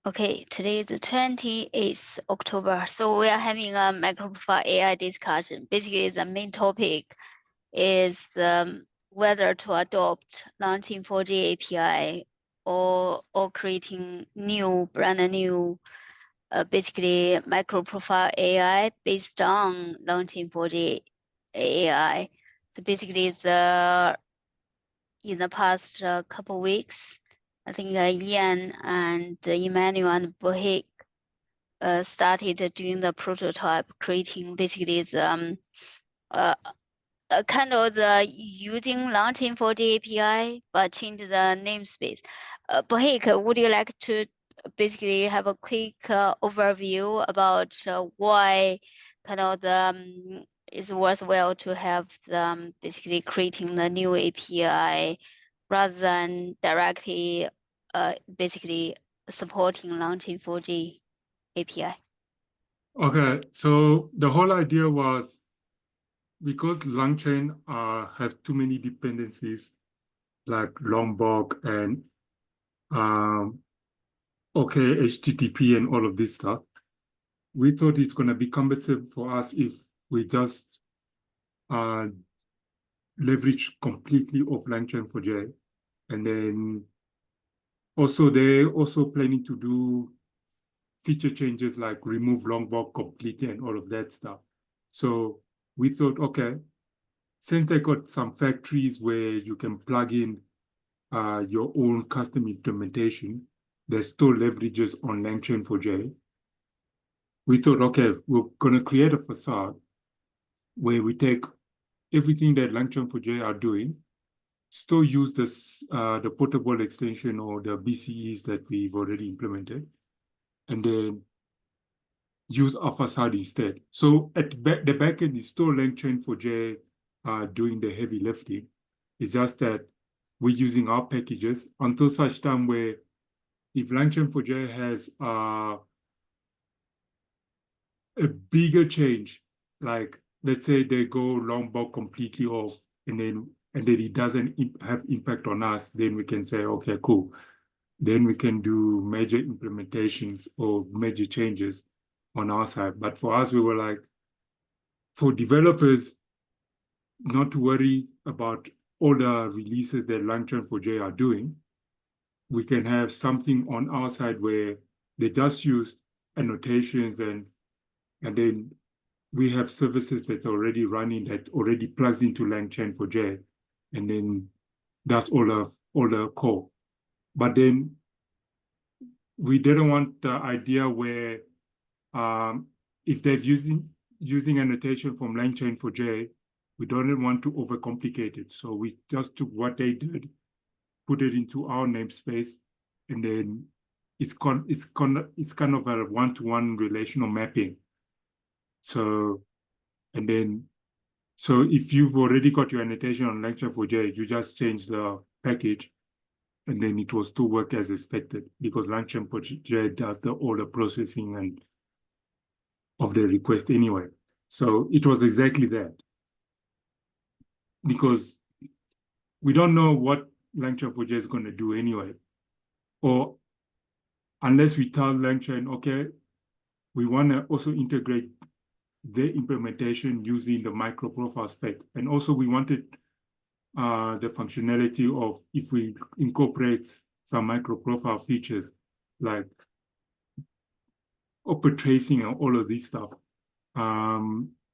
Okay, today is the 28th October. So we are having a MicroProfile AI discussion. Basically, the main topic is whether to adopt launching 4G API or creating brand new, basically MicroProfile AI based on launching 4G AI. So basically, in the past couple weeks, I think Ian and Emmanuel and Bohik started doing the prototype, creating basically the kind of the using launching for the API, but change the namespace. Bohik, would you like to basically have a quick overview about why kind of it's worthwhile to have them basically creating the new API rather than directly basically supporting launching 4G API? Okay, so the whole idea was because LangChain have too many dependencies like Lombok and OK HTTP and all of this stuff, we thought it's going to be cumbersome for us if we just leverage completely off LangChain for J. And then also they're also planning to do feature changes like remove Lombok completely and all of that stuff. So we thought, okay, since they got some factories where you can plug in your own custom implementation, there's still leverages on LangChain for J. We thought, okay, we're going to create a facade where we take everything that LangChain for J are doing, still use this, the portable extension or the BCEs that we've already implemented, and then use our facade instead. So at the backend is still LangChain for J doing the heavy lifting. It's just that we're using our packages until such time where if LangChain for J has a bigger change, like let's say they go Lombok completely off and then it doesn't have impact on us, then we can say, okay, cool. Then we can do major implementations or major changes on our side. But for us, we were like, for developers, not to worry about all the releases that LangChain for J are doing, we can have something on our side where they just use annotations and then we have services that are already running that already plugs into LangChain for J, and then that's all the core. But then we didn't want the idea where if they're using annotation from LangChain for J, we don't want to overcomplicate it. So we just took what they did, put it into our namespace, and then it's kind of a one-to-one relational mapping. So if you've already got your annotation on LangChain for J, you just change the package, and then it will still work as expected because LangChain for J does all the processing and of the request anyway. So it was exactly that. Because we don't know what LangChain for J is going to do anyway. Or unless we tell LangChain, okay, we want to also integrate the implementation using the MicroProfile spec. And also we wanted the functionality of if we incorporate some MicroProfile features like open tracing and all of this stuff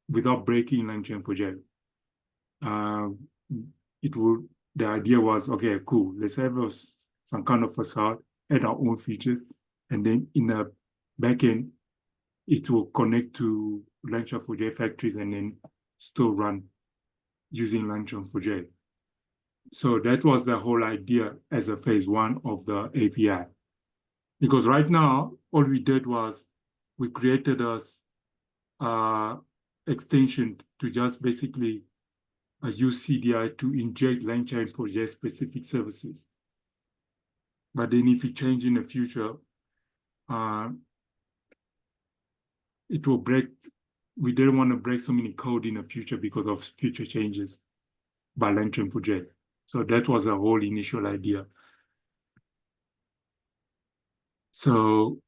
without breaking LangChain for J. The idea was, okay, cool, let's have some kind of facade, add our own features, and then in the backend, it will connect to LangChain for J factories and then still run using LangChain for J. So that was the whole idea as a phase one of the API. Because right now, all we did was we created a extension to just basically use CDI to inject LangChain for J specific services. But then if it change in the future, it will break. We didn't want to break so many code in the future because of future changes by LangChain for J. So that was the whole initial idea. So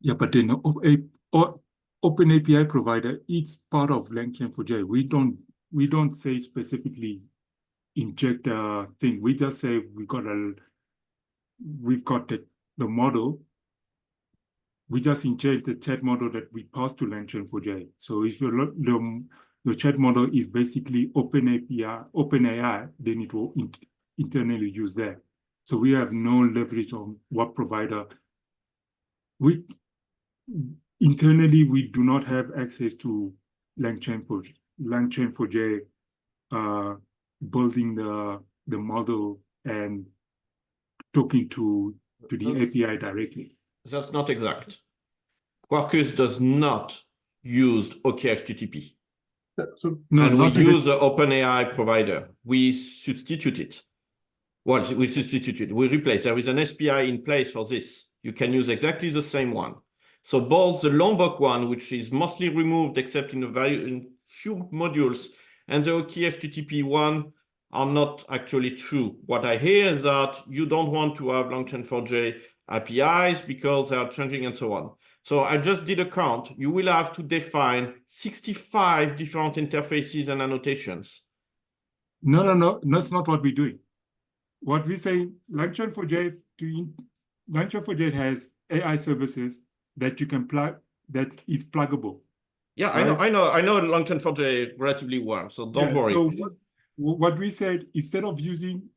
yeah, but then Open API provider, it's part of LangChain4j. We don't say specifically inject a thing. We just say we've got the model. We just inject the chat model that we pass to LangChain4j. So if your chat model is basically OpenAI, then it will internally use that. So we have no leverage on what provider. Internally, we do not have access to LangChain4j building the model and talking to the API directly. That's not exact. Quarkus does not use OKHTTP. No, and we use the OpenAI provider. We substitute it. Well, we substitute it. We replace. There is an SPI in place for this. You can use exactly the same one. So both the Lombok one, which is mostly removed except in few modules, and the OKHTTP one are not actually true. What I hear is that you don't want to have LangChain4j APIs because they are changing and so on. So I just did a count. You will have to define 65 different interfaces and annotations. No, that's not what we're doing. What we say, LangChain4j has AI services that you can plug, that is pluggable. Yeah, right? I know LangChain4j relatively well, so don't worry. So what we said, instead of using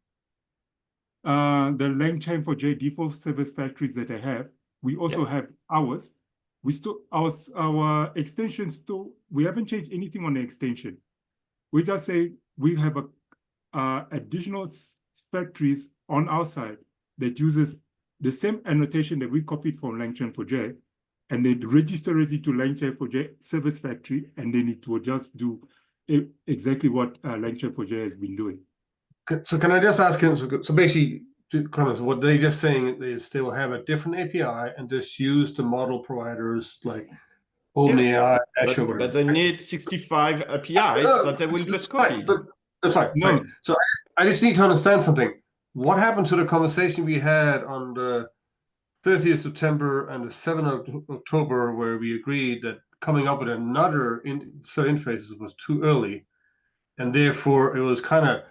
the LangChain4j default service factories that I have, we also have ours. We still our extension still, we haven't changed anything on the extension. We just say we have additional factories on our side that uses the same annotation that we copied from LangChain4j, and then register it to LangChain4j service factory, and then it will just do exactly what LangChain4j has been doing. So can I just ask him, so basically, Clemens, what they just saying is they will have a different API and just use the model providers like OpenAI, Azure. But they need 65 APIs that they will just copy. That's fine. No. Right. So I just need to understand something. What happened to the conversation we had on the 30th September and the 7th of October, where we agreed that coming up with another set interfaces was too early, and therefore it was kind of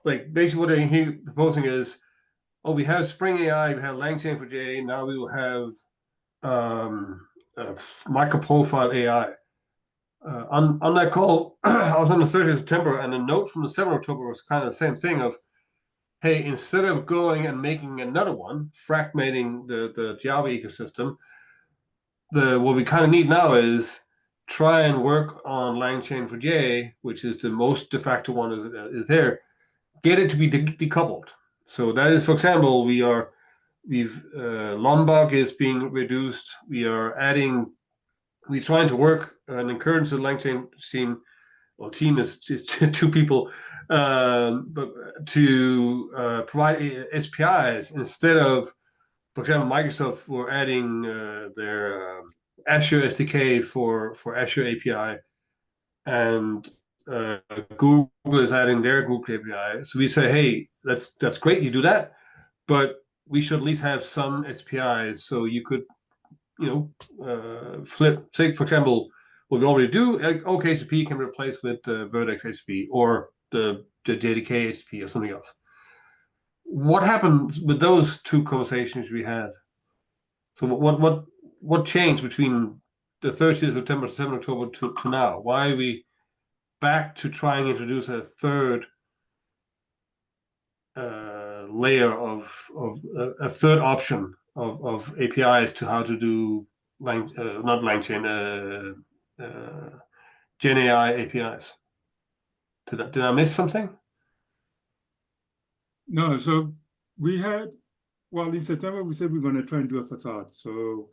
like basically what I'm proposing is, oh, we have Spring AI, we have LangChain4j, now we will have MicroProfile AI. On that call, I was on the 30th of September, and the note from the 7th of October was kind of the same thing of, hey, instead of going and making another one, fragmenting the Java ecosystem, what we kind of need now is try and work on LangChain4j, which is the most de facto one is there, get it to be decoupled. So that is, for example, Lombok is being reduced. We're trying to work and encourage the LangChain team. Well, team is just two people, but to provide SPIs instead of, for example, Microsoft were adding their Azure SDK for Azure API, and Google is adding their Google API. So we say, hey, that's great, you do that, but we should at least have some SPIs so you could, flip. Say, for example, what we already do, OKHTTP can replace with Vertex HTTP or the JDK HTTP or something else. What happened with those two conversations we had? So what changed between the 30th of September, 7th October to now? Why are we back to try and introduce a third layer of a third option of APIs to how to do not LangChain, Gen AI APIs? Did I miss something? No, so we had, well, in September we said we're going to try and do a facade. So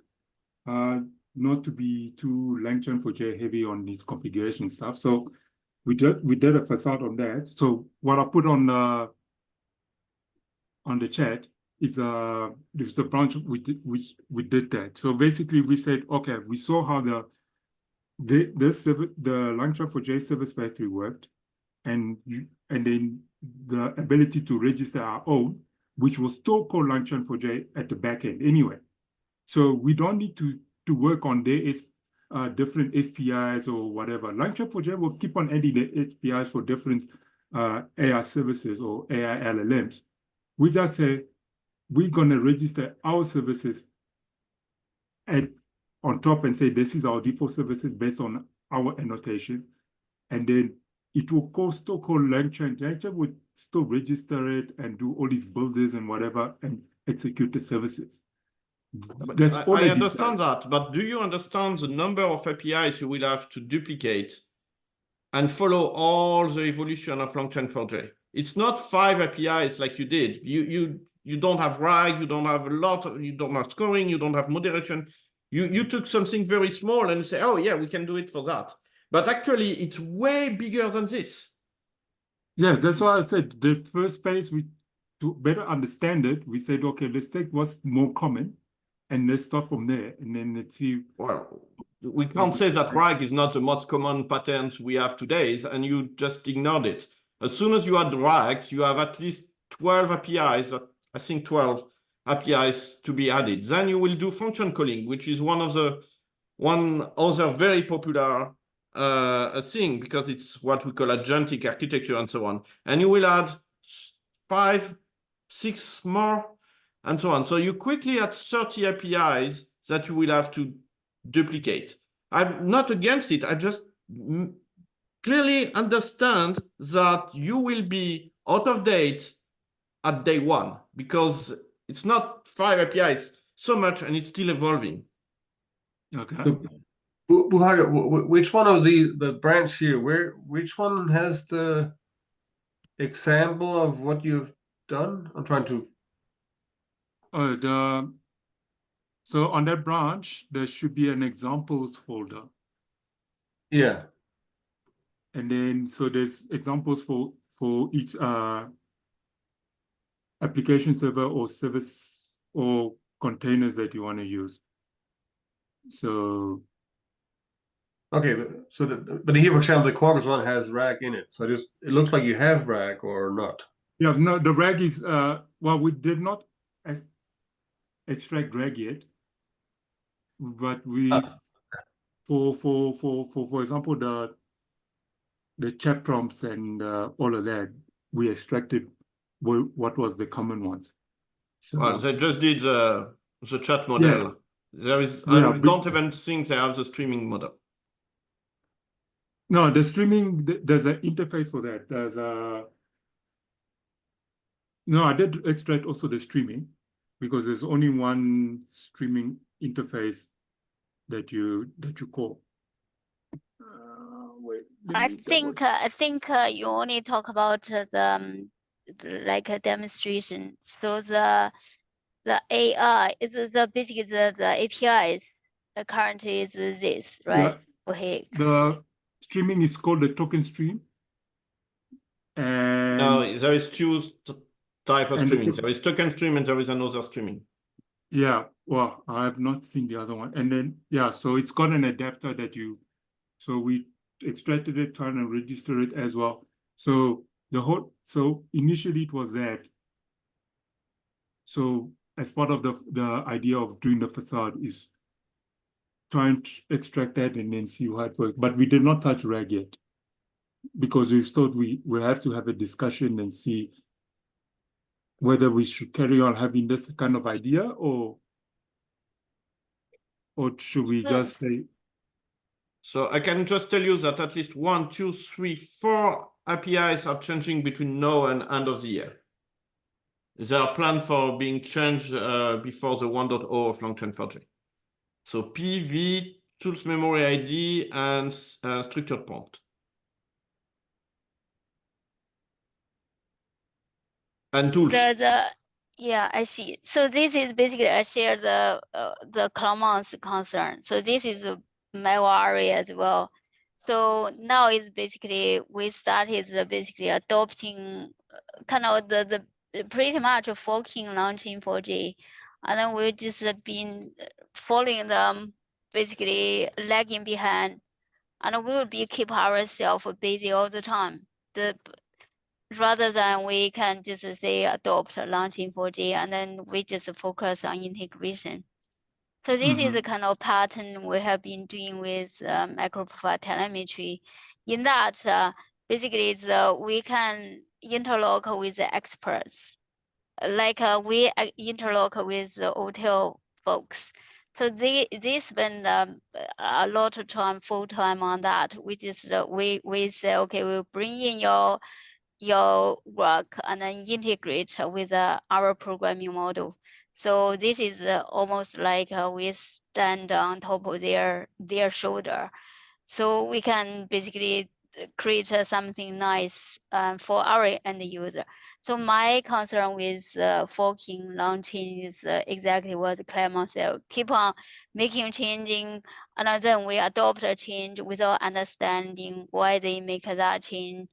not to be too LangChain4j heavy on this configuration stuff. So we did a facade on that. So what I put on the chat is there's a branch we did that. So basically we said, okay, we saw how the LangChain4j service factory worked, and then the ability to register our own, which will still call Langchain4j at the back end anyway. So we don't need to work on their different SPIs or whatever. Langchain4j will keep on adding the SPIs for different AI services or AI LLMs. We just say we're going to register our services on top and say this is our default services based on our annotation. And then it will still call Langchain. Langchain would still register it and do all these builders and whatever and execute the services. But I understand that, but do you understand the number of APIs you will have to duplicate and follow all the evolution of Langchain4j? It's not 5 APIs like you did. You don't have RAG, you don't have a lot, you don't have scoring, you don't have moderation. You took something very small and you say, oh yeah, we can do it for that. But actually, it's way bigger than this. Yes, that's why I said the first phase, to better understand it, we said, okay, let's take what's more common and let's start from there. And then let's see. Well, we can't say that RAG is not the most common pattern we have today, and you just ignored it. As soon as you add RAGs, you have at least 12 APIs, I think 12 APIs to be added. Then you will do function calling, which is one other very popular thing, because it's what we call agentic architecture and so on. And you will add 5, 6 more, and so on. So you quickly add 30 APIs that you will have to duplicate. I'm not against it. I just clearly understand that you will be out of date at day one, because it's not 5 APIs so much and it's still evolving. Okay. So, which one of the branch here, which one has the example of what you've done? I'm trying to. So on that branch, there should be an examples folder. Yeah. And then, so there's examples for each application server or service or containers that you want to use. So. Okay, but here, for example, the Quarkus one has RAG in it. So it looks like you have RAG or not. Yeah, no, the RAG is, well, we did not extract RAG yet, but we, for example, the chat prompts and all of that, we extracted what was the common ones. So, well, they just did the chat model. Yeah. I don't even think they have the streaming model. No, the streaming, there's an interface for that. No, I did extract also the streaming, because there's only one streaming interface that you call. Wait, I think you only talk about the like a demonstration. So the AI is basically the APIs currently is this, right? Yeah. Okay. The streaming is called the token stream. And no, there is 2 types of streaming. There is token stream and there is another streaming. Yeah, well, I have not seen the other one. And then, yeah, so it's got an adapter that so we extracted it, trying to register it as well. So so initially it was that. So as part of the idea of doing the facade is trying to extract that and then see how it works. But we did not touch RAG yet, because we thought we will have to have a discussion and see whether we should carry on having this kind of idea or should we just say. So I can just tell you that at least 1, 2, 3, 4 APIs are changing between now and end of the year. They are planned for being changed before the 1.0 of Langchain4j. So PV, tools memory ID, and structured prompt. And tools. Yeah, I see. So this is basically I share the Clermont's concern. So this is my worry as well. So now it's basically we started basically adopting kind of the pretty much forking Langchain4j, and then we just been following them, basically lagging behind, and we will be keep ourselves busy all the time. rather than we can just say adopt Langchain4j and then we just focus on integration. So this is the kind of pattern we have been doing with MicroProfile telemetry. In that, basically, we can interlock with the experts. Like we interlock with the hotel folks. So they spend a lot of time, full time on that. We just we say, okay, we'll bring in your work and then integrate with our programming model. So this is almost like we stand on top of their shoulder. So we can basically create something nice for our end user. So my concern with forking Langchain is exactly what Clement said. Keep on making changing, and then we adopt a change without understanding why they make that change.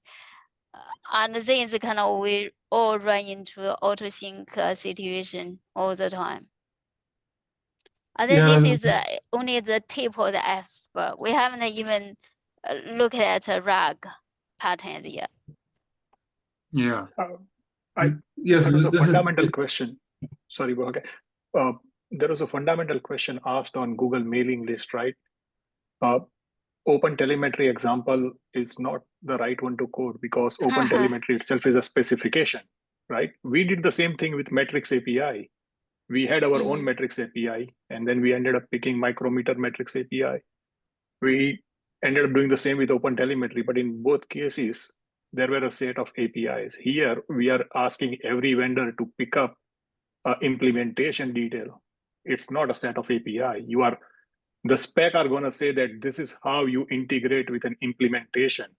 And then it's kind of we all run into auto-sync situation all the time. I think this is only the tip of the iceberg. We haven't even looked at a RAG pattern yet. Yeah. Yes, There was a this fundamental question. Sorry, Bohage. There was a fundamental question asked on Google mailing list, right? Open telemetry example is not the right one to code because open telemetry itself is a specification, right? We did the same thing with metrics API. We had our own metrics API, and then we ended up picking micrometer metrics API. We ended up doing the same with open telemetry, but in both cases, there were a set of APIs. Here, we are asking every vendor to pick up implementation detail. It's not a set of API. The spec are going to say that this is how you integrate with an implementation.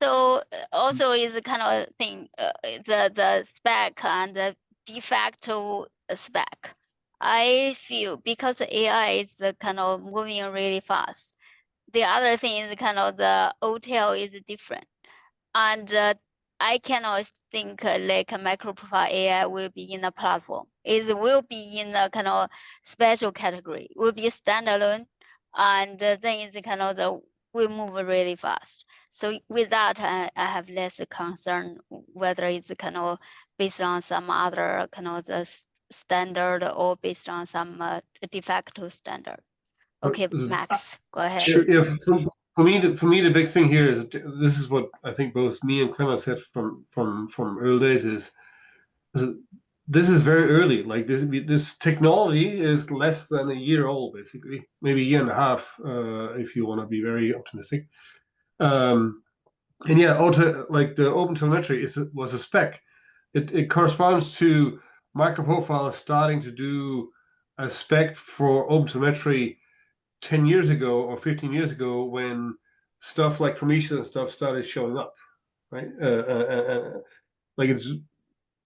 So also is a kind of thing, the spec and the de facto spec. I feel because AI is kind of moving really fast. The other thing is kind of the hotel is different. And I cannot think like a MicroProfile AI will be in a platform. It will be in a kind of special category. It will be standalone, and then it's kind of we move really fast. So with that, I have less concern whether it's kind of based on some other kind of the standard or based on some de facto standard. Okay, Max, go ahead. Sure. Yeah, for me, the big thing here is this is what I think both me and Clement said from early days is this is very early. Like this technology is less than a year old, basically, maybe a year and a half, if you want to be very optimistic. And yeah, like the open telemetry was a spec. It corresponds to MicroProfile starting to do a spec for open telemetry 10 years ago or 15 years ago when stuff like Prometheus and stuff started showing up, right? Like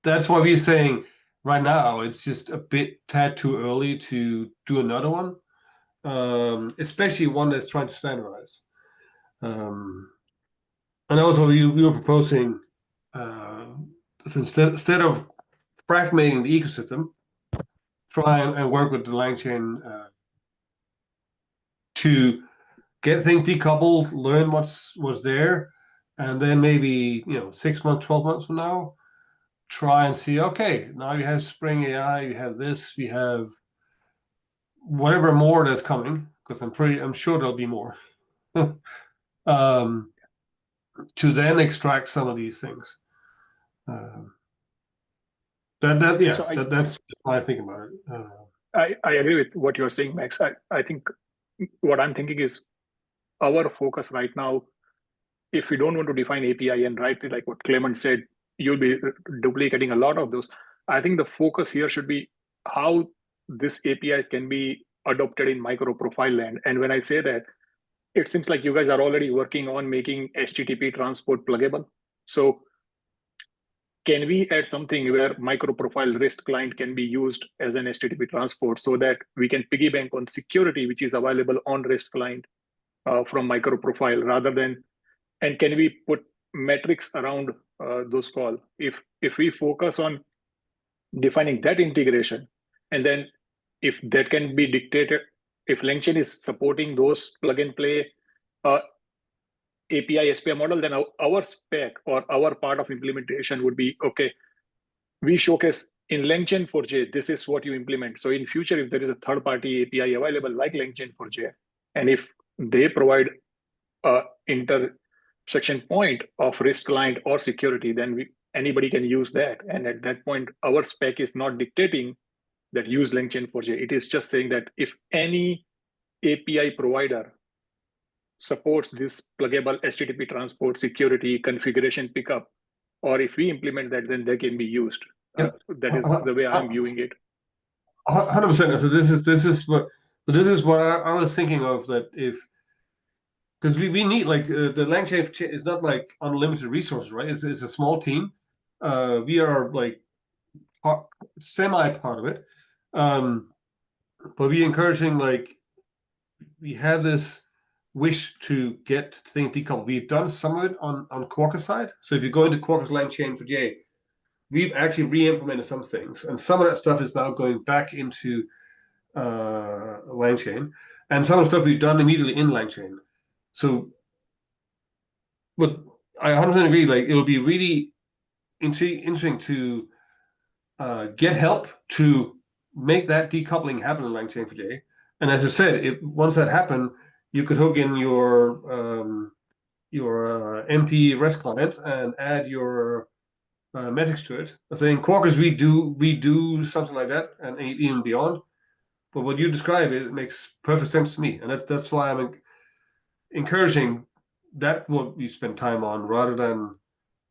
that's why we're saying right now it's just a tad too early to do another one, especially one that's trying to standardize. And also we were proposing instead of fragmenting the ecosystem, try and work with the Langchain to get things decoupled, learn what's there, and then maybe 6 months, 12 months from now, try and see, okay, now you have Spring AI, you have this, we have whatever more that's coming, because I'm sure there'll be more. To then extract some of these things. That's my thinking about it. I agree with what you're saying, Max. I think what I'm thinking is our focus right now, if we don't want to define API and write it like what Clement said, you'll be duplicating a lot of those. I think the focus here should be how this APIs can be adopted in MicroProfile land. And when I say that, it seems like you guys are already working on making HTTP transport pluggable. So can we add something where MicroProfile REST client can be used as an HTTP transport so that we can piggyback on security, which is available on REST client from MicroProfile rather than, and can we put metrics around those calls? If we focus on defining that integration, and then if that can be dictated, if Langchain is supporting those plug and play API SPI model, then our spec or our part of implementation would be, okay, we showcase in LangChain4j, this is what you implement. So in future, if there is a third-party API available like LangChain4j, and if they provide a intersection point of risk client or security, then anybody can use that. And at that point, our spec is not dictating that use LangChain4j. It is just saying that if any API provider supports this pluggable HTTP transport security configuration pickup, or if we implement that, then they can be used. That is the way I'm viewing it. 100%. So this is what I was thinking of, that if, because we need, like, the LangChain is not like unlimited resources, right? It's a small team. We are like semi part of it, but we encouraging, like, we have this wish to get things decoupled. We've done some of it on Quarkus side. So if you go into Quarkus LangChain4j, we've actually re-implemented some things, and some of that stuff is now going back into LangChain, and some of the stuff we've done immediately in LangChain. So, but I 100% agree. Like, it will be really interesting to get help to make that decoupling happen in LangChain4j. And as I said, once that happened, you could hook in your MP REST client and add your metrics to it. I think in Quarkus we do something like that, and even beyond. But what you describe, it makes perfect sense to me, and that's why I'm encouraging that what we spend time on, rather than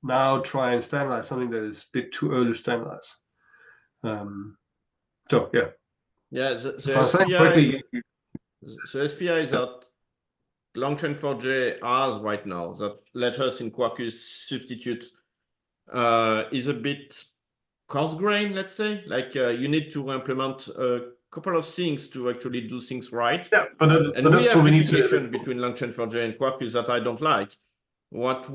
now try and standardize something that is a bit too early to standardize. So yeah. Yeah, the SPI that LangChain4j has right now, that let us in Quarkus substitute, is a bit coarse-grained, let's say. Like, you need to implement a couple of things to actually do things right. Yeah, but we have duplication between LangChain4j and Quarkus that I don't like. What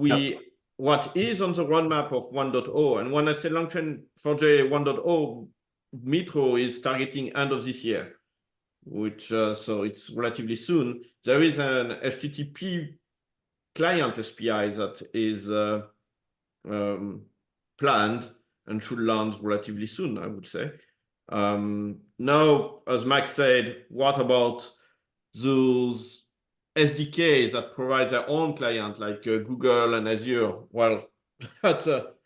is on the roadmap of 1.0, and when I say LangChain4j 1.0, Metro is targeting end of this year, which so it's relatively soon. There is an HTTP client SPI that is planned and should launch relatively soon, I would say. Now, as Max said, what about those SDKs that provide their own client, like Google and Azure? Well, that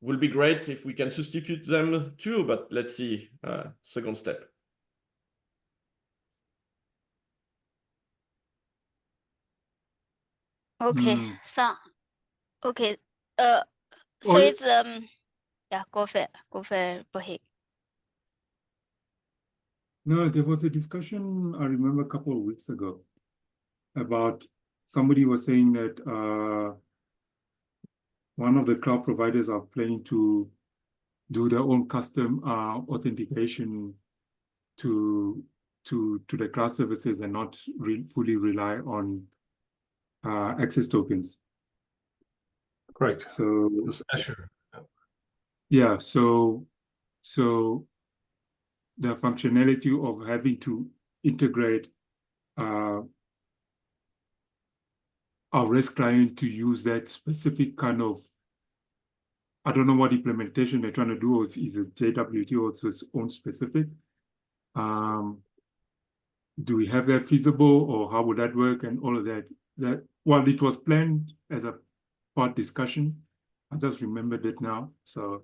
will be great if we can substitute them too, but let's see, second step. Okay, so okay, so it's yeah, go for it, Bohik. No, there was a discussion, I remember a couple of weeks ago, about somebody was saying that one of the cloud providers are planning to do their own custom authentication to the cloud services and not fully rely on access tokens. Correct. So Azure. yeah, so the functionality of having to integrate our REST client to use that specific kind of, I don't know what implementation they're trying to do, is it JWT or its own specific? Do we have that feasible, or how would that work, and all of that? Well, it was planned as a part discussion. I just remembered it now. So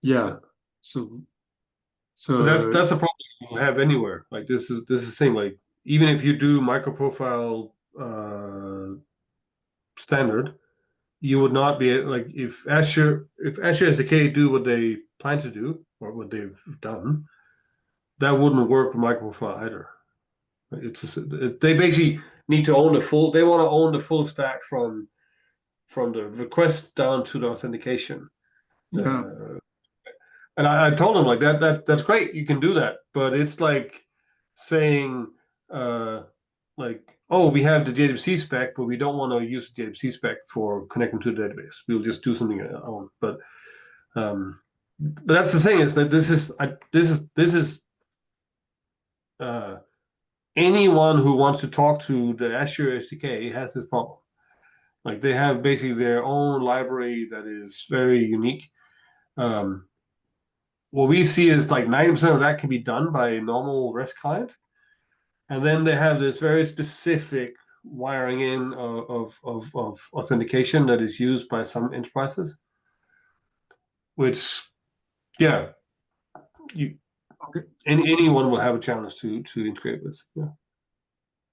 yeah, so but that's a problem you have anywhere. Like, this is the thing. Like, even if you do MicroProfile standard, you would not be like, if Azure SDK do what they plan to do or what they've done, that wouldn't work with MicroProfile either. It's just, they basically need to own they want to own the full stack from the request down to the authentication. yeah. And I told him, like, that's great, you can do that, but it's like saying like, oh, we have the JWT spec, but we don't want to use the JWT spec for connecting to the database. We'll just do something on. But that's the thing, is that this is anyone who wants to talk to the Azure SDK has this problem. Like they have basically their own library that is very unique. What we see is like 90% of that can be done by a normal REST client. And then they have this very specific wiring in of authentication that is used by some enterprises, which, yeah, anyone will have a challenge to integrate with. Yeah.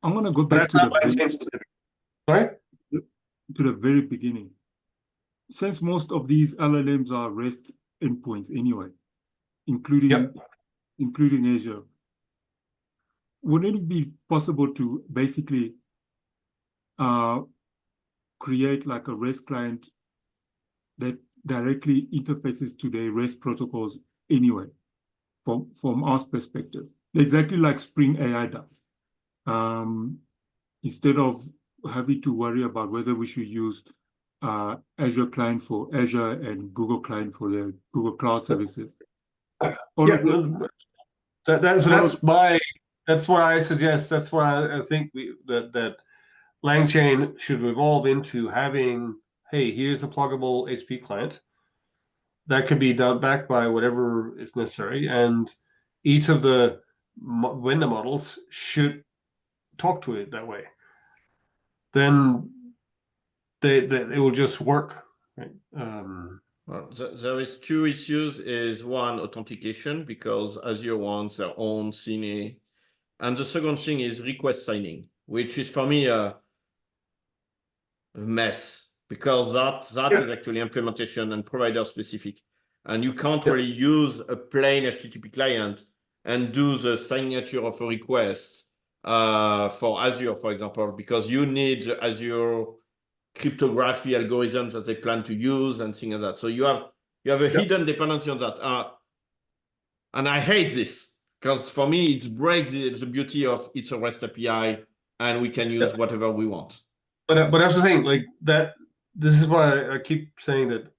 I'm gonna go But back that's to not LangChain specific. Sorry? to the very beginning. Since most of these LLMs are REST endpoints anyway, including Azure, wouldn't it be possible to basically create like a REST client that directly interfaces to the REST protocols anyway, from our perspective, exactly like Spring AI does, instead of having to worry about whether we should use Azure client for Azure and Google client for the Google Cloud services. That's what I suggest. That's what I think that LangChain should evolve into having. Hey, here's a pluggable HP client that can be done back by whatever is necessary, and each of the vendor models should talk to it that way. Then it will just work. Right? Well, there is two issues. Is one, authentication, because Azure wants their own CNA. And the second thing is request signing, which is for me a mess, because that is actually implementation and provider specific. And you can't really use a plain HTTP client and do the signature of a request for Azure, for example, because you need the Azure cryptography algorithms that they plan to use and things like that. So you have a hidden dependency on that. And I hate this, because for me, it breaks the beauty of it's a REST API and we can use whatever we want. But that's the thing, like that. This is why I keep saying that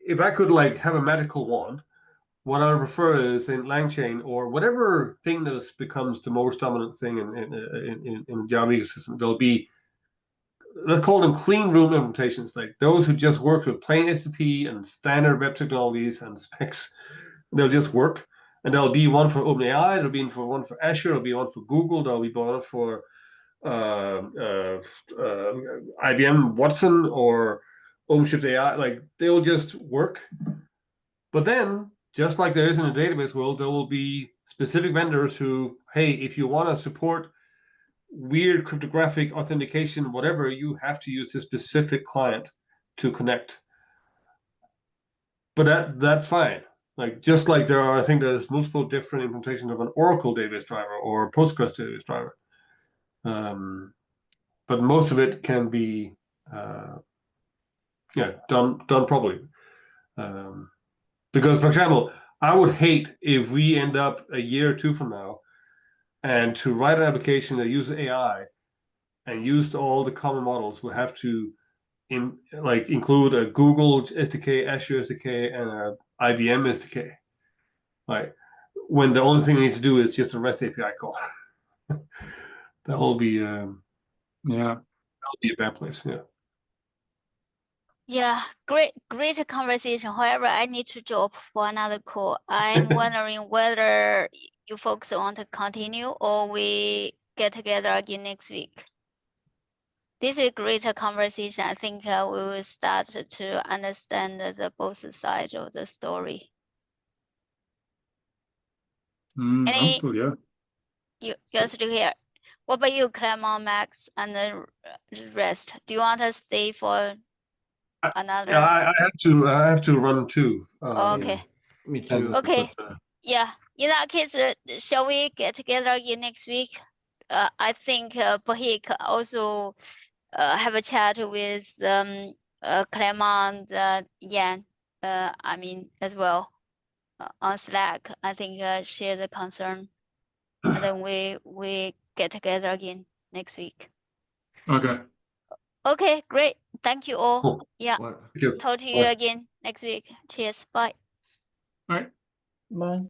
if I could like have a magical wand, what I would prefer is in LangChain or whatever thing that becomes the most dominant thing in the Java ecosystem. There'll be, let's call them clean room implementations, like those who just work with plain HTTP and standard web technologies and specs. They'll just work, and there'll be one for OpenAI. There'll be one for Azure. There'll be one for Google. There'll be one for IBM Watson or OpenShift AI. Like they'll just work. But then, just like there is in the database world, there will be specific vendors who, hey, if you want to support weird cryptographic authentication, whatever, you have to use this specific client to connect. But that's fine. Like just like there are, I think there's multiple different implementations of an Oracle database driver or a Postgres database driver. But most of it can be done properly. Because, for example, I would hate if we end up a year or two from now and to write an application that uses AI and use all the common models, we'll have to include a Google SDK, Azure SDK, and a IBM SDK. Like when the only thing we need to do is just a REST API call. That will be that'll be a bad place. Yeah, great conversation. However, I need to drop for another call. I'm wondering whether you folks want to continue or we get together again next week. This is a great conversation. I think we will start to understand the both sides of the story. Sounds good, yeah. You're still here. What about you, Clement, Max, and the rest? Do you want to stay for another? Yeah, I have to run too. Okay. Me too. Okay. Yeah. In that case, shall we get together again next week? I think Bahik also have a chat with Clement, Yan, I mean, as well on Slack. I think share the concern, and then we get together again next week. Okay. Okay, great. Thank you all. Cool. Yeah. Thank you. Talk to you again next week. Cheers. Bye. All right. Bye.